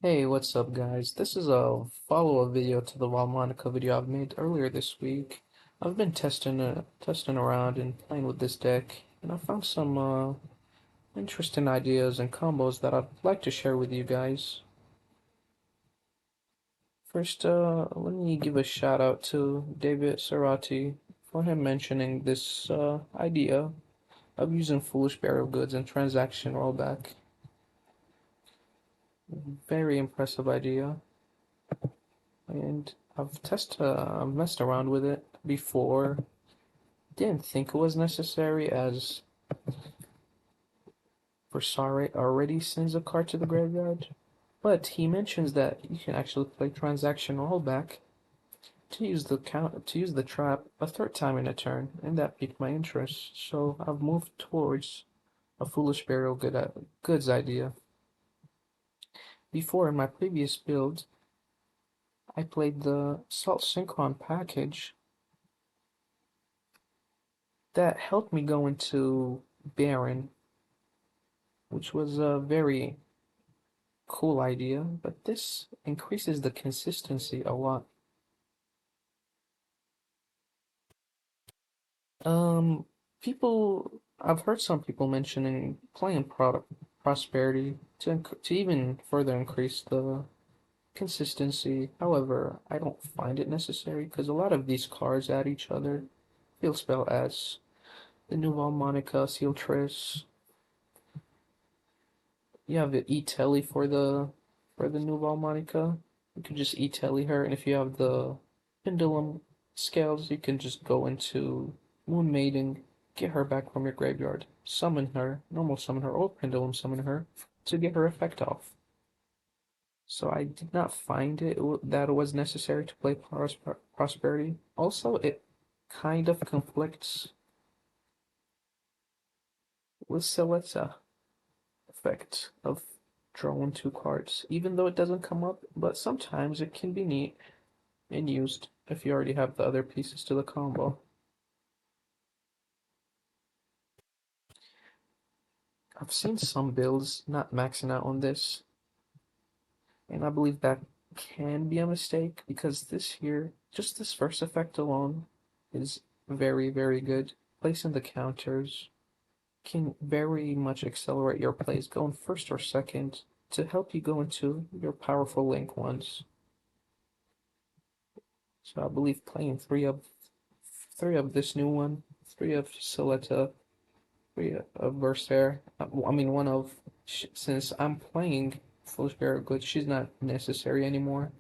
Hey, what's up guys? This is a follow-up video to the Vaalmonica video I've made earlier this week. I've been testing around and playing with this deck, and I found some interesting ideas and combos that I'd like to share with you guys. First, let me give a shout out to David Serati for him mentioning this idea of using foolish burial goods and transaction rollback. Very impressive idea. And I've messed around with it before. Didn't think it was necessary as Versare already sends a card to the graveyard. But he mentions that you can actually play Transaction Rollback to use the trap a third time in a turn, and that piqued my interest. So I've moved towards a Foolish Burial Goods idea. Before in my previous build, I played the Salt Synchron package that helped me go into Baron, which was a very cool idea, but this increases the consistency a lot. Um, I've heard some people mentioning playing product prosperity to even further increase the consistency. However, I don't find it necessary because a lot of these cards add each other. Field spell adds the new Vaalmonica, Sealtress. You have the E-Telly for the new Vaalmonica. You can just E-Telly her, and if you have the Pendulum Scales, you can just go into Moon Maiden, get her back from your graveyard, summon her, normal summon her, or Pendulum summon her to get her effect off. So I did not find that it was necessary to play Prosperity. Also, it kind of conflicts with Celesta effect of drawing two cards, even though it doesn't come up, but sometimes it can be neat and used if you already have the other pieces to the combo. I've seen some builds not maxing out on this, and I believe that can be a mistake because this here, just this first effect alone, is very, very good. Placing the counters can very much accelerate your plays going first or second to help you go into your powerful link ones. So I believe playing three of this new one, three of Soleta, three of Berser. I mean, one of since I'm playing Foolish Bear Good, she's not necessary anymore.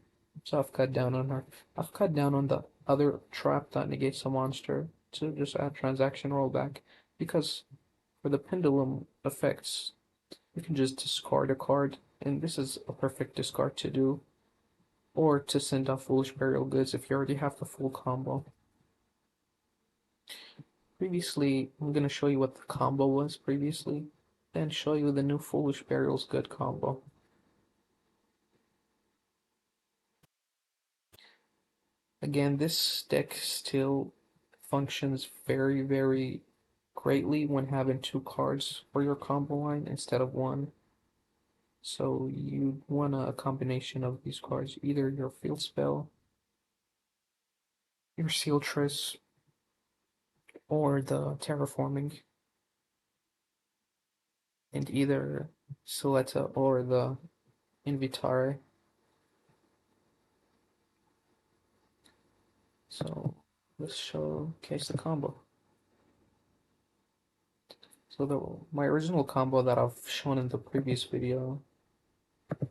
So I've cut down on her. I've cut down on the other trap that negates a monster to just add transaction rollback because for the pendulum effects, you can just discard a card, and this is a perfect discard to do, or to send off Foolish Burial Goods if you already have the full combo. Previously, I'm going to show you what the combo was previously, then show you the new Foolish Burial's Good combo. Again, this deck still functions very, very greatly when having two cards for your combo line instead of one. So you want a combination of these cards, either your Field Spell, your Sealtress, or the Terraforming, and either Soleta or the Invitare. So let's showcase the combo. So my original combo that I've shown in the previous video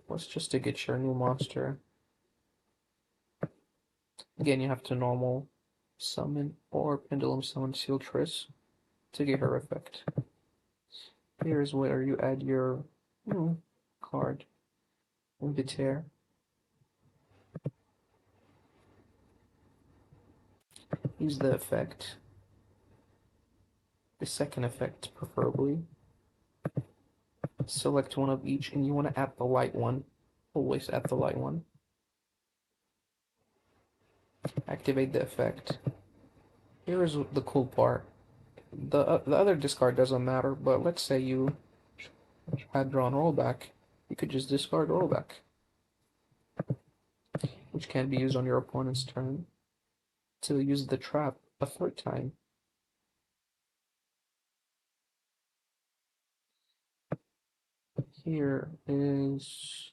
was just to get your new monster. Again, you have to normal summon or pendulum summon Sealtress to get her effect. Here's where you add your card, Invitaire. Use the effect, the second effect preferably. Select one of each, and you want to add the light one. Always add the light one. Activate the effect. Here is the cool part. The other discard doesn't matter, but let's say you had drawn rollback. You could just discard rollback. which can be used on your opponent's turn to use the trap a third time. Here is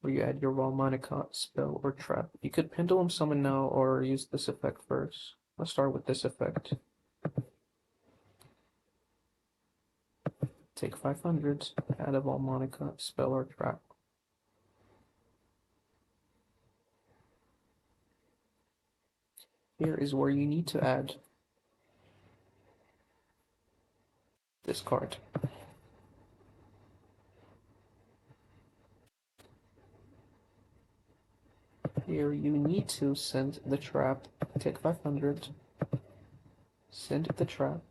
where you add your Vaalmonica spell or trap. You could pendulum summon now or use this effect first. Let's start with this effect. Take 500, add a Vaalmonica spell or trap. Here is where you need to add this card. Here you need to send the trap, take 500, send the trap,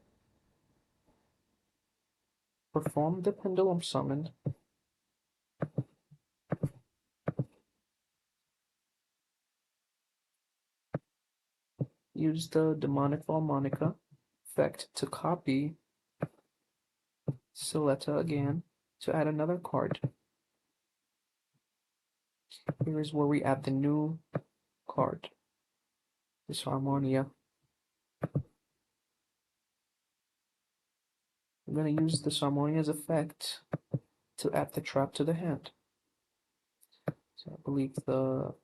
perform the pendulum summon, use the demonic Vaalmonica effect to copy Siletta again to add another card. Here is where we add the new card, this Harmonia. I'm going to use this Harmonia's effect to add the trap to the hand. So I believe the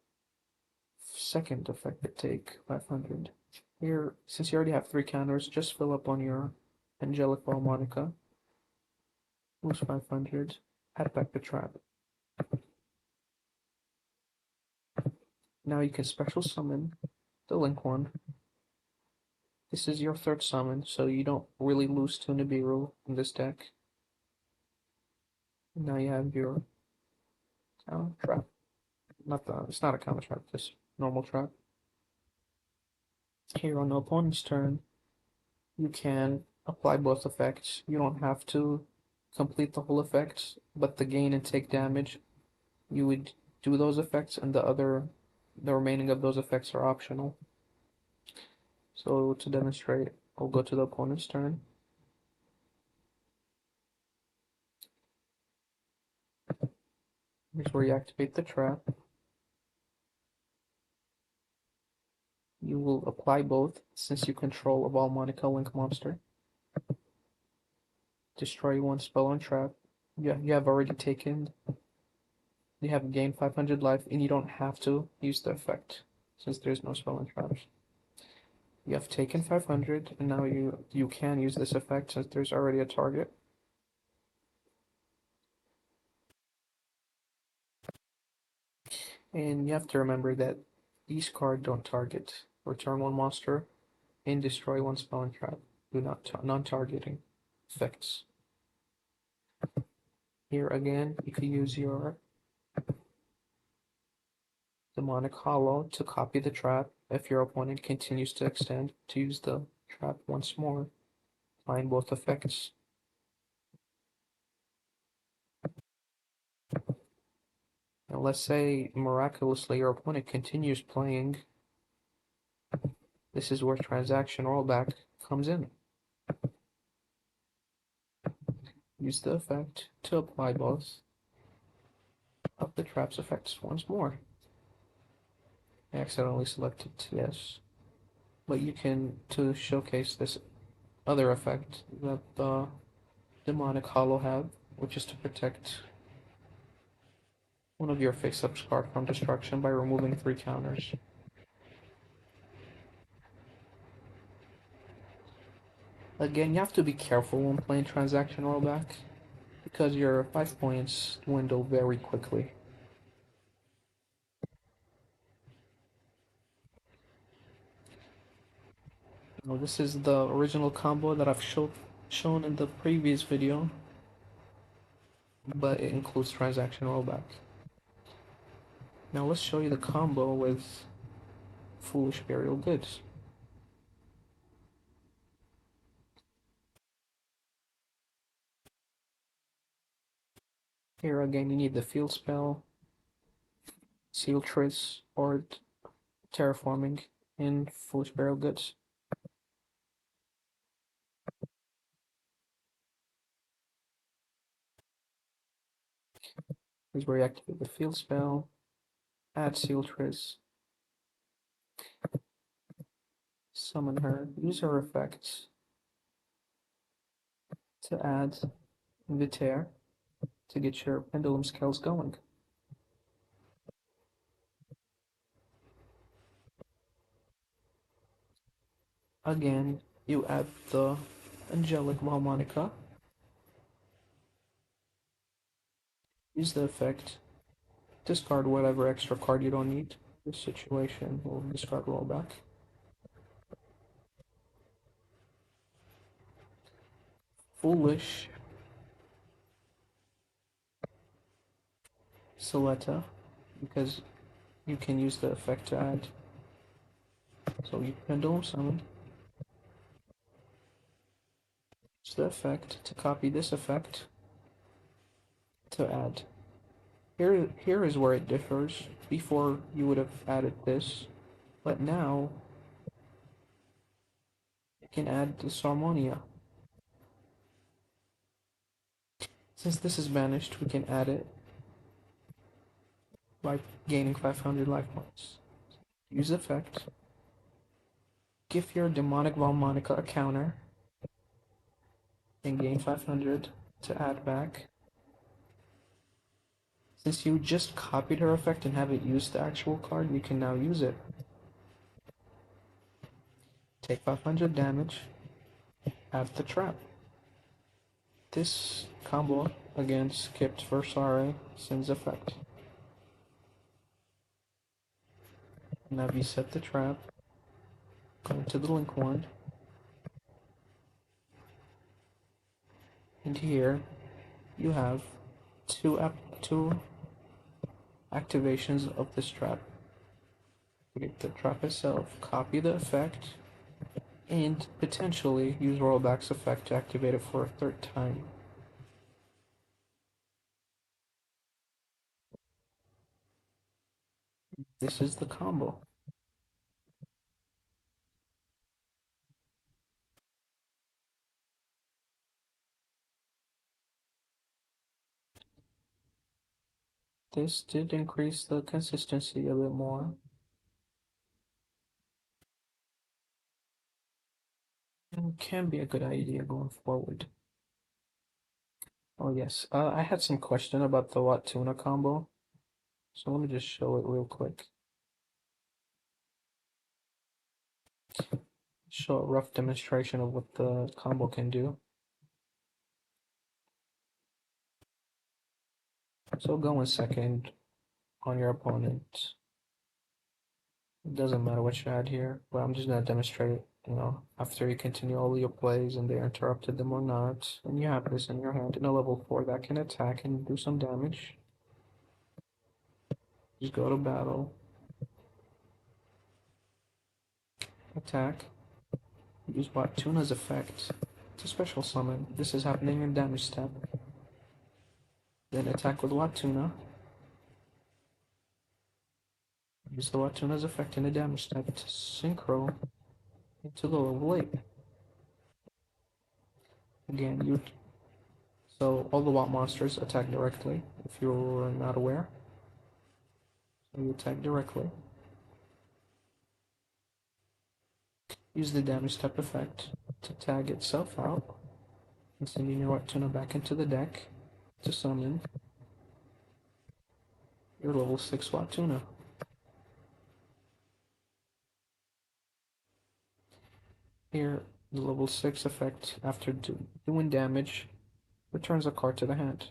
second effect would take 500. Here, since you already have 3 counters, just fill up on your Angelic Vaalmonica. Lose 500, add back the trap. Now you can special summon the Link one. This is your third summon, so you don't really lose to Nibiru in this deck. And now you have your counter trap. It's not a counter trap, just normal trap. Here on the opponent's turn, you can apply both effects. You don't have to complete the whole effect, but the gain and take damage, you would do those effects, and the remaining of those effects are optional. So to demonstrate, I'll go to the opponent's turn. Here's where you activate the trap. You will apply both since you control a Vaalmonica Link monster. Destroy one spell on trap. You have already taken. You have gained 500 life, and you don't have to use the effect since there's no spell on traps. You have taken 500, and now you can use this effect since there's already a target. And you have to remember that these cards don't target. Return one monster and destroy one spell and trap. Do not non-targeting effects. Here again, you can use your demonic hollow to copy the trap. If your opponent continues to extend, to use the trap once more. Find both effects. Now let's say miraculously your opponent continues playing. This is where Transaction Rollback comes in. Use the effect to apply both of the trap's effects once more. I accidentally selected yes, but you can, to showcase this other effect that the demonic hollow have, which is to protect one of your face-up card from destruction by removing 3 counters. Again, you have to be careful when playing Transaction Rollback, because your 5 points dwindle very quickly. Now, this is the original combo that I've shown in the previous video, but it includes Transaction Rollback. Now let's show you the combo with Foolish Burial Goods. Here again, you need the field spell, Seal Triss, or Terraforming in Foolish Burial Goods. is where you activate the field spell, add Sealtris, summon her, use her effects to add Vitair to get your pendulum scales going. Again, you add the Angelic Vaalmonica, use the effect, discard whatever extra card you don't need. This situation will discard rollback. Foolish Soletta, because you can use the effect to add. So you pendulum summon, use the effect to copy this effect to add. Here is where it differs. Before you would have added this, but now you can add this Harmonia. Since this is banished, we can add it by gaining 500 life points. Use effect. Give your demonic Vaalmonica a counter and gain 500 to add back. Since you just copied her effect and haven't used the actual card, you can now use it. Take 500 damage, add the trap. This combo again skipped Versare Sin's effect. Now you set the trap, go into the link one, and here you have two activations of this trap. Activate the trap itself, copy the effect, and potentially use Rollback's effect to activate it for a third time. This is the combo. This did increase the consistency a bit more. And can be a good idea going forward. Oh yes, I had some question about the Wathuna combo, so let me just show it real quick. Show a rough demonstration of what the combo can do. So go in second on your opponent. It doesn't matter what you add here, but I'm just gonna demonstrate it, after you continue all your plays and they interrupted them or not, and you have this in your hand in a level 4 that can attack and do some damage. Just go to battle. Attack. Use Wathuna's effect. It's a special summon. This is happening in damage step. Then attack with Wathuna. Use the Wathuna's effect in a damage step to synchro into the level 8. Again, so all the Watt monsters attack directly, if you're not aware. So you attack directly. Use the damage step effect to tag itself out, and sending your Wathuna back into the deck to summon your level 6 Wathuna. Here, the level 6 effect, after doing damage, returns a card to the hand.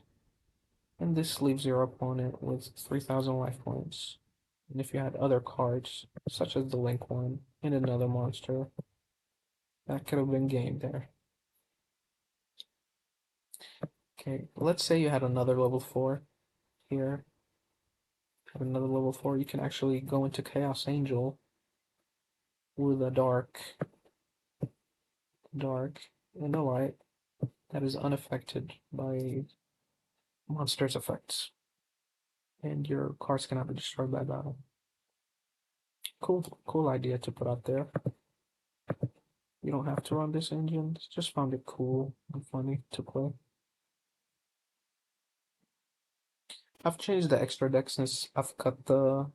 And this leaves your opponent with 3,000 life points. And if you had other cards, such as the Link one and another monster, that could have been game there. Okay, let's say you had another level 4 here. Have another level 4, you can actually go into Chaos Angel with a dark, and a light that is unaffected by monsters' effects. And your cards cannot be destroyed by battle. Cool idea to put out there. You don't have to run this engine, just found it cool and funny to play. I've changed the extra deck since I've cut the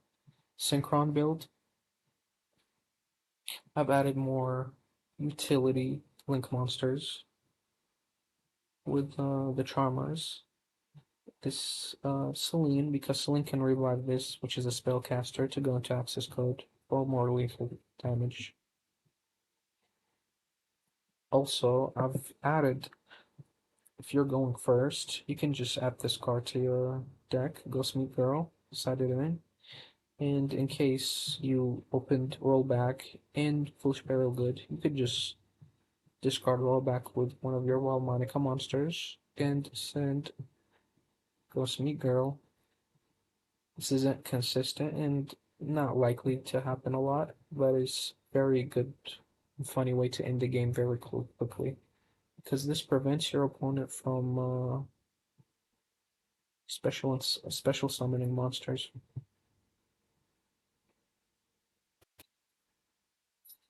Synchron build. I've added more utility link monsters with the Charmers. This Celine, because Celine can revive this, which is a spellcaster, to go into access code for more lethal damage. Also, I've added, if you're going first, you can just add this card to your deck, Ghost Meat Girl, slide it in, and in case you opened Rollback and Foolish Burial Good, you could just discard Rollback with one of your Vaalmonica monsters and send Ghost Meat Girl. This isn't consistent and not likely to happen a lot, but it's very good, funny way to end the game very quickly. Because this prevents your opponent from special summoning monsters.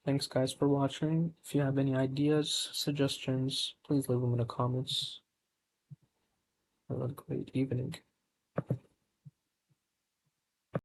Thanks guys for watching. If you have any ideas, suggestions, please leave them in the comments. Have a great evening.